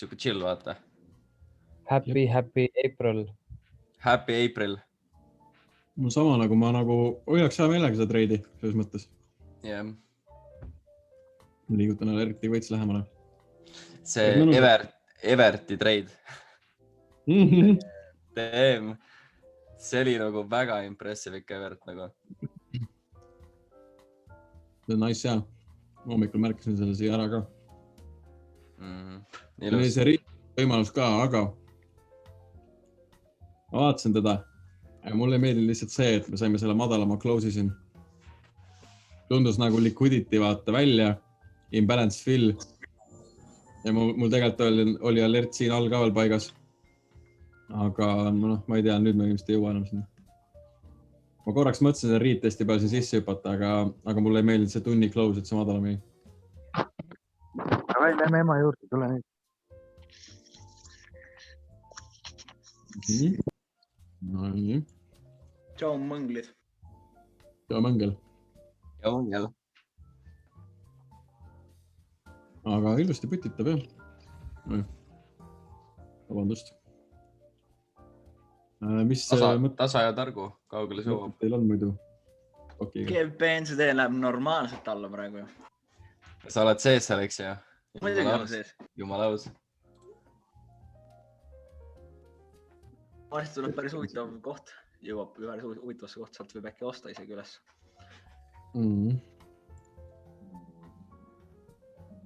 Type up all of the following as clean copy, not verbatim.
Siuke chill, vaata. Happy April. Happy April. Mul sama nagu ma hoiaks hea meelega seda treidi, selles mõttes. Jah. Liigutan eriti võits lähemale. See Everti trade. Damn. See oli nagu väga impressive ikka Evert nagu. See on nice, jah. Hommikul märkasin selle siia ära ka. Ilus. See võimalus ka, aga ma vaatasin teda. Ja mulle ei meeldi lihtsalt see, et me saime selle madalama close'i siin. Tundus nagu liquidity vaata välja, imbalance fill. Ja mul tegelikult oli alert siin all ka veel paigas. Aga ma ei tea, nüüd me ilmselt ei jõua enam sinna. Ma korraks mõtlesin selle retesti peal siin sisse hüpata, aga mulle ei meeldi see tunni close, et see madalam ei. Lähme ema juurde, tule nüüd. Nii. Tšau mõnglid. Tšau mõngel. Ja mõngel. Aga ilusti putitab, jah. Vabandust. Tasa ja targu, kaugele suuvab. Teil on muidu. BNCD läheb normaalselt alla praegu. Sa oled sees seal, eks ju? Muidugi olen sees. Jumala aus. Varsti tuleb päris huvitav koht. Jõuab päris huvitavasse koht, sealt võib äkki osta isegi üles.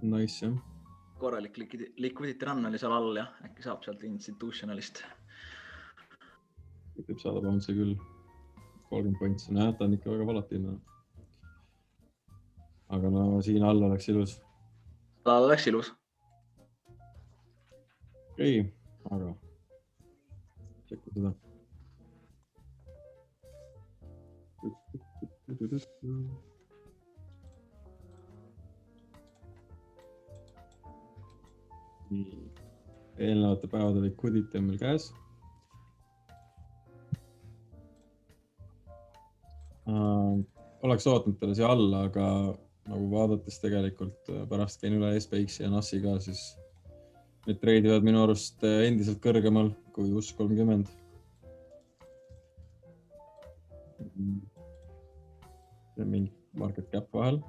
Nice, jah. Korralik liquidity run oli seal all, jah. Äkki saab sealt institutionalist. Võib saada bounce'i küll 30 pointsi. Ta on ikka väga volatiilne. Aga siin all oleks ilus. All oleks ilus. Okei, aga tšekku seda. Eelnevate päevade liquidity on meil käes. Oleks ootnud talle siia alla, aga nagu vaadates tegelikult pärast käin üle SPX ja NASi ka, siis need treidivad minu arust endiselt kõrgemal kui US 30. Ja mingi market cap vahel.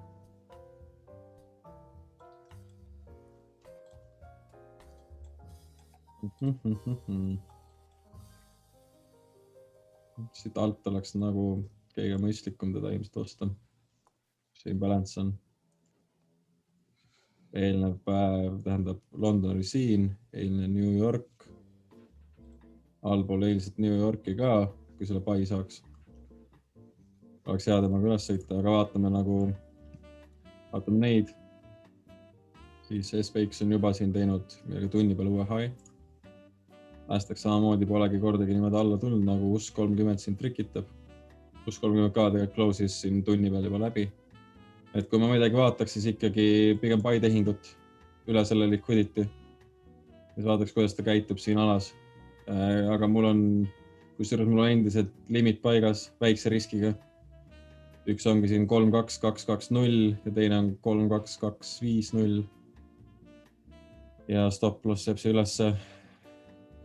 Siit alt oleks nagu kõige mõistlikum teda ilmselt osta. Siin balance on. Eelnev päev tähendab London oli siin, eilne New York. Allpool eilset New Yorki ka, kui selle pai saaks. Oleks hea temaga üles sõita, aga vaatame neid. Siis SPX on juba siin teinud millega tunni peal uue high. Päästaks samamoodi polegi kordagi niimoodi alla tulnud, nagu US 30 siin trikitab. US 30 ka tegelikult close'is siin tunni peal juba läbi. Et kui ma midagi vaataks, siis ikkagi pigem buy tehingut üle selle liquidity. Siis vaataks, kuidas ta käitub siin alas. Aga mul on endiselt limit paigas väikse riskiga. Üks ongi siin 3-2-2-2-0 ja teine on 3-2-2-5-0. Ja stop loss jääb see ülesse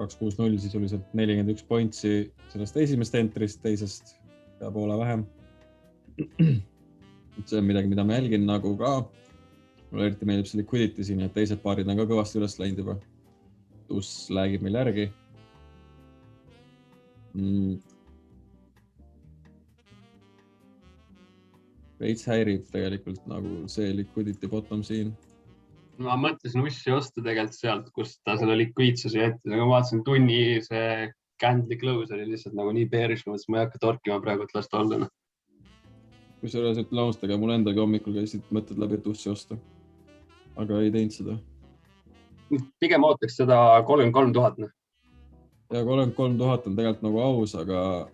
2-6-0 sisuliselt 41 pointsi sellest esimest entrist, teisest ja poole vähem. See on midagi, mida ma jälgin nagu ka. Mulle eriti meeldib see liquidity siin, et teised paarid on ka kõvasti üles läinud juba. Tuus läägib meil järgi. Veits häirib tegelikult nagu see liquidity bottom siin. Ma mõtlesin ussi osta tegelikult sealt, kus ta selle likviidsuse jättis, aga ma vaatasin tunni see candle close oli lihtsalt nagu nii bearish, ma ei hakka torkima praegu, et lasta olla. Kui sa üles ütle launstega, mul endagi hommikul käisid mõtted läbi, et ussi osta. Aga ei teinud seda. Pigem ootaks seda 33 000. Ja 33 000 on tegelikult nagu aus, aga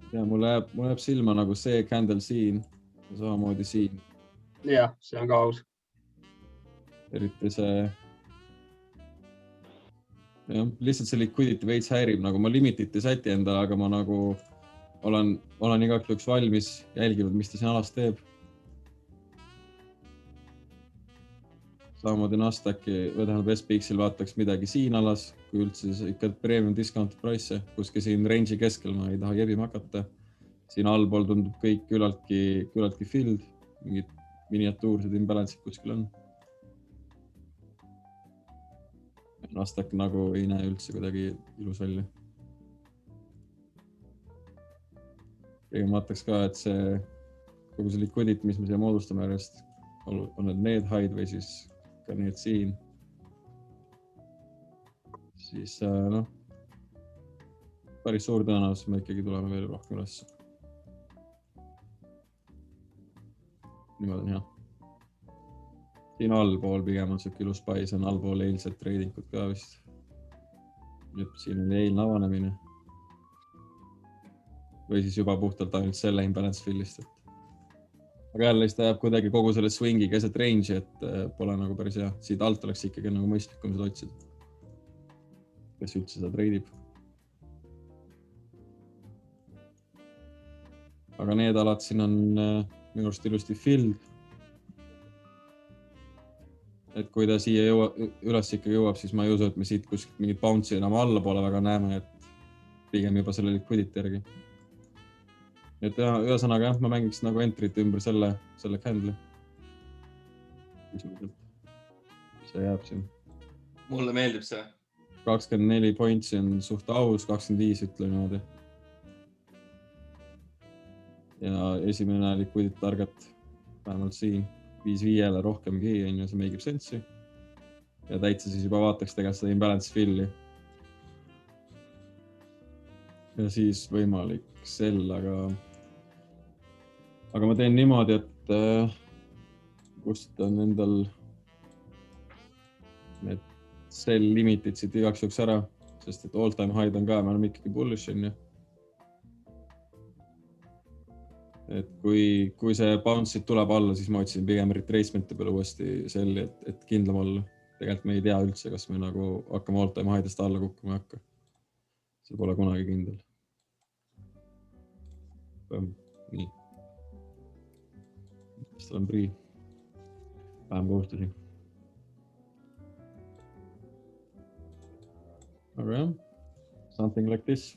ja mul jääb silma nagu see candle siin ja samamoodi siin. Jah, see on ka aus. Eriti see lihtsalt see liquidity veits häirib, nagu ma limitit ei säti endale, aga ma nagu olen igaks juhuks valmis jälginud, mis ta siin alas teeb. samamoodi Nasdaqi või tähendab SPX-il vaataks midagi siin alas, kui üldse siis ikka premium discounted price, kuskil siin range'i keskel ma ei taha jebima hakata. Siin allpool tundub kõik küllaltki filled, mingid miniatuursed imbalance'id kuskil on. Nasdaq nagu ei näe üldse kuidagi ilus välja. Ja ma vaataks ka, et see kogu see liquidity, mis me siia moodustame järjest, on need high või siis ka need siin. Siis noh, päris suur tõenäosus me ikkagi tuleme veel rohkem üles. Niimoodi on hea. Siin allpool pigem on siuke ilus pai, see on allpool eilsed tradingud ka vist. Siin on eilne avanemine. Või siis juba puhtalt ainult selle imbalance fillist. Aga jälle siis ta jääb kuidagi kogu selle swingi keset range'i, et pole nagu päris hea. Siit alt oleks ikkagi nagu mõistlikum seda otsida. Kes üldse seda treidib. Aga need alad siin on minu arust ilusti filled. Et kui ta siia üles ikkagi jõuab, siis ma ei usu, et me siit kuskilt mingit bounce'i enam alla poole väga näeme, et pigem juba selle liquidity järgi. Et ühesõnaga jah, ma mängiks nagu entry't ümber selle candle'i. See jääb siin. Mulle meeldib see. 24 pointsi on suht aus, 25 ütle niimoodi. Ja esimene liquidity target vähemalt siin. 5-5-le rohkemgi on ju, see meigib sensi. Ja täitsa siis juba vaataks tegelikult seda imbalance fill'i. Ja siis võimalik sell, aga ma teen niimoodi, et kustutan endal need sell limitid siit igaks juhuks ära, sest et all time high on ka, me oleme ikkagi bullish on ju. Et kui see bounce'id tuleb alla, siis ma otsin pigem retracement'i peale uuesti selli, et kindlam olla. Tegelikult me ei tea üldse, kas me nagu hakkame all time high'dest alla kukkuma ei hakka. See pole kunagi kindel. Nii. Mis tal on prii? Vähem kohustusi. Aga jah, something like this.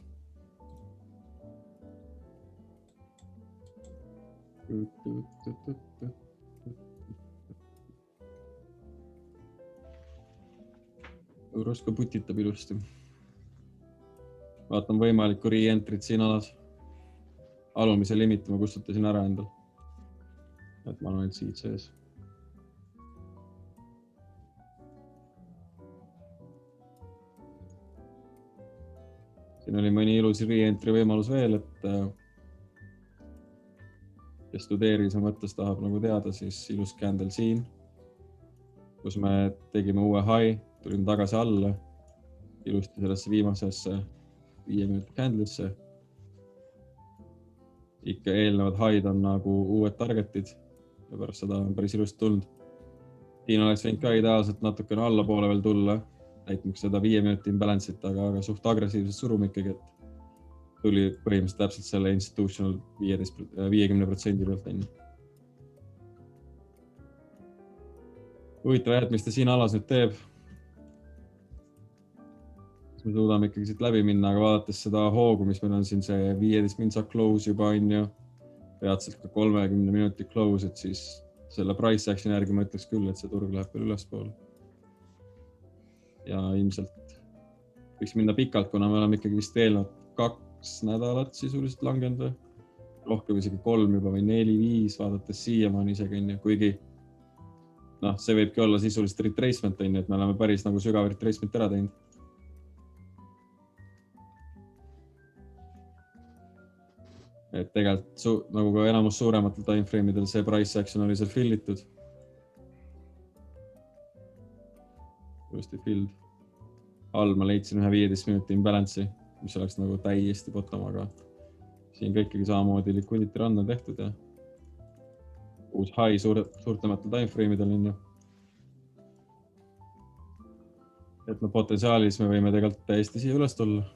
Euros ka putitab ilusti. Vaatan võimalikku re-entry't siin alas. Alumise limiti ma kustutasin ära endal. Et ma olen siit sees. Siin oli mõni ilus re-entry võimalus veel, et kes studeeris ja mõttes tahab nagu teada, siis ilus candle siin, kus me tegime uue high, tulime tagasi alla, ilusti sellesse viimasesse 5 minuti candle'isse. Ikka eelnevad high'd on nagu uued targetid ja pärast seda on päris ilusti tulnud. Siin oleks võinud ka ideaalselt natukene alla poole veel tulla, näitmaks seda 5 minuti imbalance'it, aga suht agressiivselt surume ikkagi, et tuli põhimõtteliselt täpselt selle institutional 50% pealt enne. Huvitav jah, et mis ta siin alas nüüd teeb. Me suudame ikkagi siit läbi minna, aga vaadates seda hoogu, mis meil on siin see 15 minsa close juba on ju, peatselt ka 30 minuti close, et siis selle price action järgi ma ütleks küll, et see turg läheb veel ülespoole. Ja ilmselt võiks minna pikalt, kuna me oleme ikkagi vist eelnud 2 nädalat sisuliselt langenud või rohkem isegi 3 juba või 4-5 vaadates siiamaani isegi on ju, kuigi see võibki olla sisuliselt retracement on ju, et me oleme päris nagu sügav retracement ära teinud. Et tegelikult nagu ka enamus suurematel timeframe'idel see price action oli seal fillitud. Just filled. All ma leidsin ühe 15 minuti imbalance'i, mis oleks nagu täiesti bottom, aga siin kõikigi samamoodi liquidity run on tehtud ja uus high suurtematel timeframe'idel on ju. Et potentsiaalis me võime tegelikult täiesti siia üles tulla.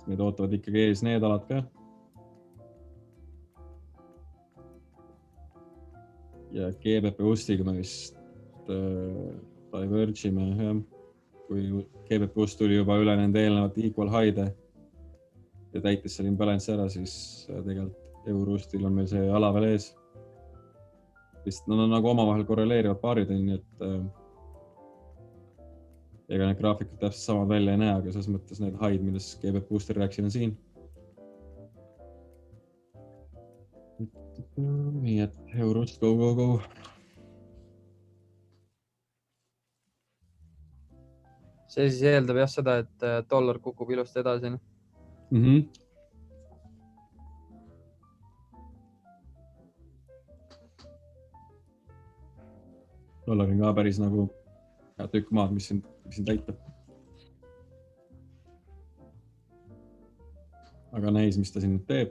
Meid ootavad ikkagi ees need alad ka. ja GBP Ustiga me vist diverge ime, jah. Kui GBP Ust tuli juba üle nende eelnevat equal high'de ja täitis seal imbalance ära, siis tegelikult Eurostil on meil see ala veel ees. Vist nad on nagu omavahel korreleerivad paarid, nii et ega need graafikud täpselt samad välja ei näe, aga selles mõttes need high'd, millest GBP Boostil rääkisin, on siin. Nii et Eurost, go. See siis eeldab jah seda, et dollar kukub ilusti edasi. Dollar on ka päris nagu tükk maad, mis siin täitab. Aga näis, mis ta siin nüüd teeb.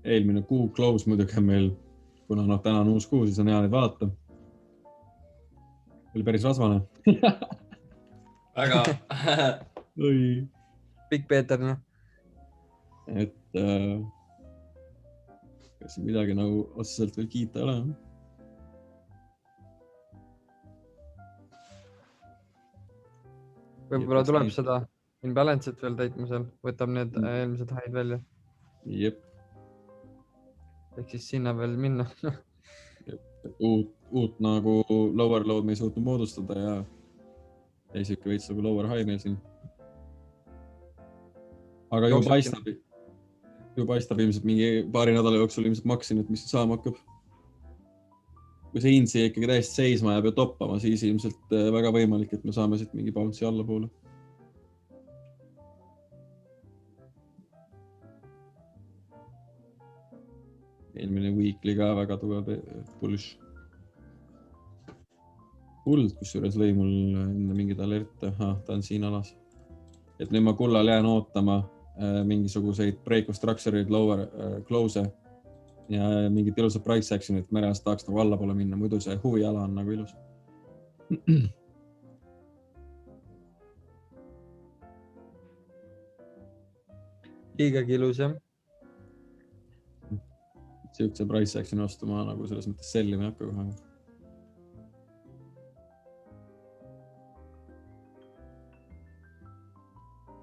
Eelmine kuu close muidugi on meil, kuna täna on uus kuu, siis on hea neid vaadata. Oli päris rasvane. Väga. Big Peter, noh. Et kas midagi nagu otseselt veel kiita ei ole. Võib-olla tuleb seda imbalance'it veel täitma seal, võtab need eelmised high'd välja. Jep. Ehk siis sinna veel minna. Uut nagu lower load me ei suutnud moodustada ja eesike veits nagu lower high meil siin. Aga ju paistab ilmselt mingi paari nädala jooksul ilmselt maksin, et mis saama hakkab. Kui see hind siia ikkagi täiesti seisma jääb ja toppama, siis ilmselt väga võimalik, et me saame siit mingi bounce'i alla poole. Eelmine weekly ka väga tugev bullish. Kuld, kus juures lõi mul enne mingid alerte. Ta on siin alas. Et nüüd ma kullal jään ootama mingisuguseid break of structure'id, lower close ja mingid ilusad price action'id, et mereast tahaks nagu alla poole minna, muidu see huviala on nagu ilus. Liigagi ilus, jah. Siukse price action'i vastu ma nagu selles mõttes sellima ei hakka kohe.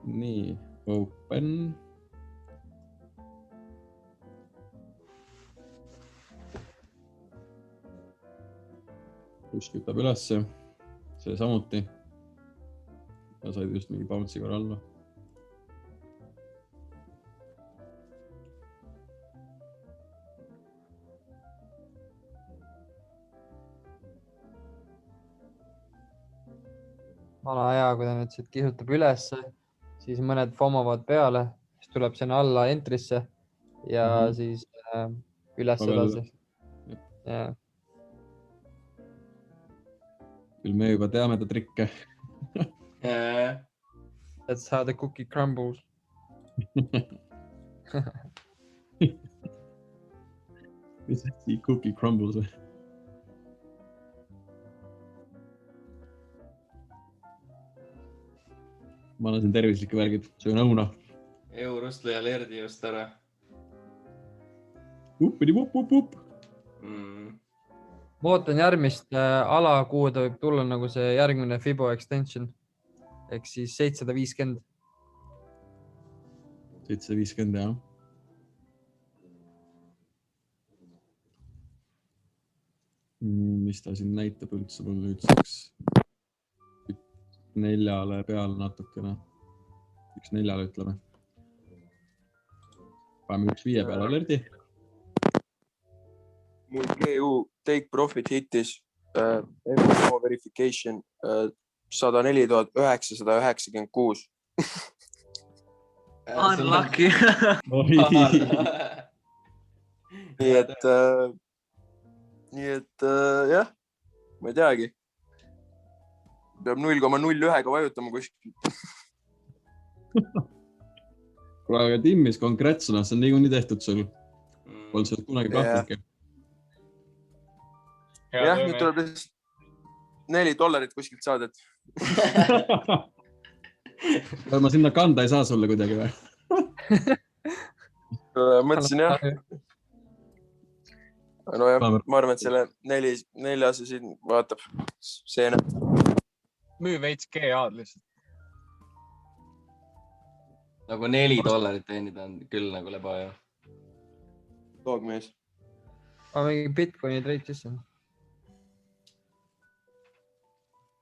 Nii, open. Push kütab ülesse, see samuti. Ja said just mingi bounce'i korra alla. Vana hea, kui ta nüüd siit kihutab ülesse, siis mõned fomovad peale, siis tuleb sinna alla entry'sse ja siis üles edasi. Yeah. Küll me juba teame ta trikke. That's how the cookie crumbles. Mis see cookie crumbles või? Ma olen siin tervislikke värgid, söön õuna. Eurost lõi alerdi just ära. Uppidi upp. Ma ootan järgmist ala, kuhu ta võib tulla nagu see järgmine Fibo extension. Ehk siis 750. 750, jah. Mis ta siin näitab üldse mulle üldse? 4 peale natukene. 1-4 ütleme. Paneme 1-5 peale alerdi. Mul GU take profit hittis MMO verification 104,996. Unlucky. Nii et jah, ma ei teagi. Peab 0,01-ga vajutama kuskil. Aga Timmis konkreetsena, see on niikuinii tehtud sul. Pole see kunagi kahtlike. Jah, nüüd tuleb $4 kuskilt saada. Ma sinna kanda ei saa sulle kuidagi või? Mõtlesin jah. nojah , ma arvan , et selle neljase siin vaatab seene . müü veits GA-d lihtsalt . nagu $4 teenida on küll nagu leba ja . Toogmees . ma mingi Bitcoini trade sisse .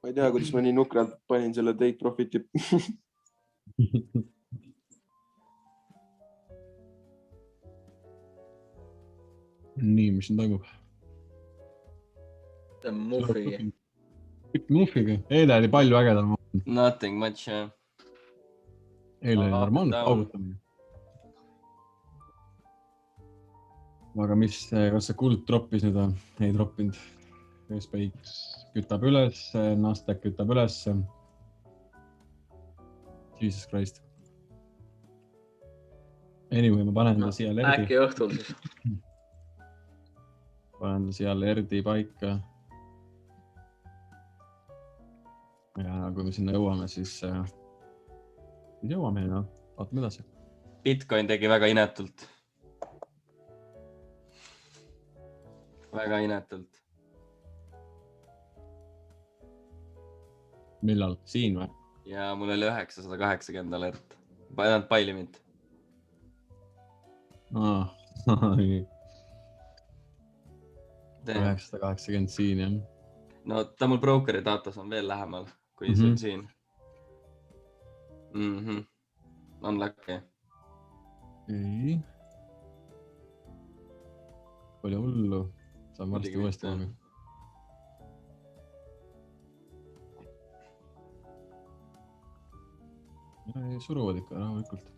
ma ei tea , kuidas ma nii nukralt panin selle take profit'i . nii , mis siin toimub ? see on Muffi . Muffiga , eile oli palju ägedam . Nothing much jah . eile oli normaalne down. paugutamine . aga mis , kas see kuld troppis nüüd või ? ei troppinud . SPX kütab üles , Nasdaq kütab üles . Jesus Christ . Anyway , ma panen ta siia lerdi , äkki õhtul siis . panen ta siia lerdi paika . ja kui me sinna jõuame , siis jõuame ja vaatame edasi . Bitcoin tegi väga inetult . väga inetult . millal ? siin või ? ja mul oli $980 alert . ma ei olnud palju mind . aa , 980 siin jah . no ta mul brokeri datas on veel lähemal kui Mhm. siin . Unlucky . ei . Pole hullu , saan varsti Muidugi uuesti mitte. aru . suruvad ikka rahulikult .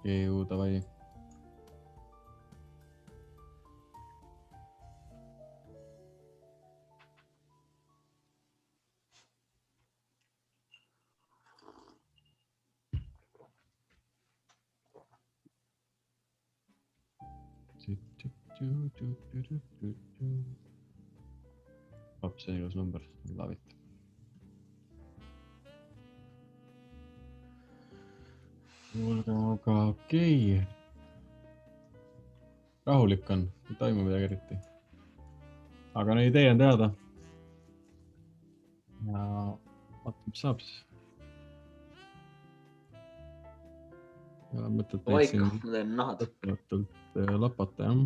EU davai . Laps on ilus number , love it . kuulge , aga okei . rahulik on , ei toimu midagi eriti . aga no idee on teada . ja vaatame , mis saab siis . ei ole mõtet neid Vaika , siin ma teen nahad . lõpmatult lapata jah .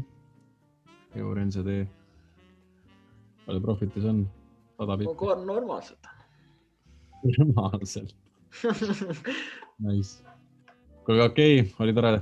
Eurense tee . palju profitis on ? 100 bitti . kohe normaalselt . normaalselt . Nice . kuulge , okei , oli tore .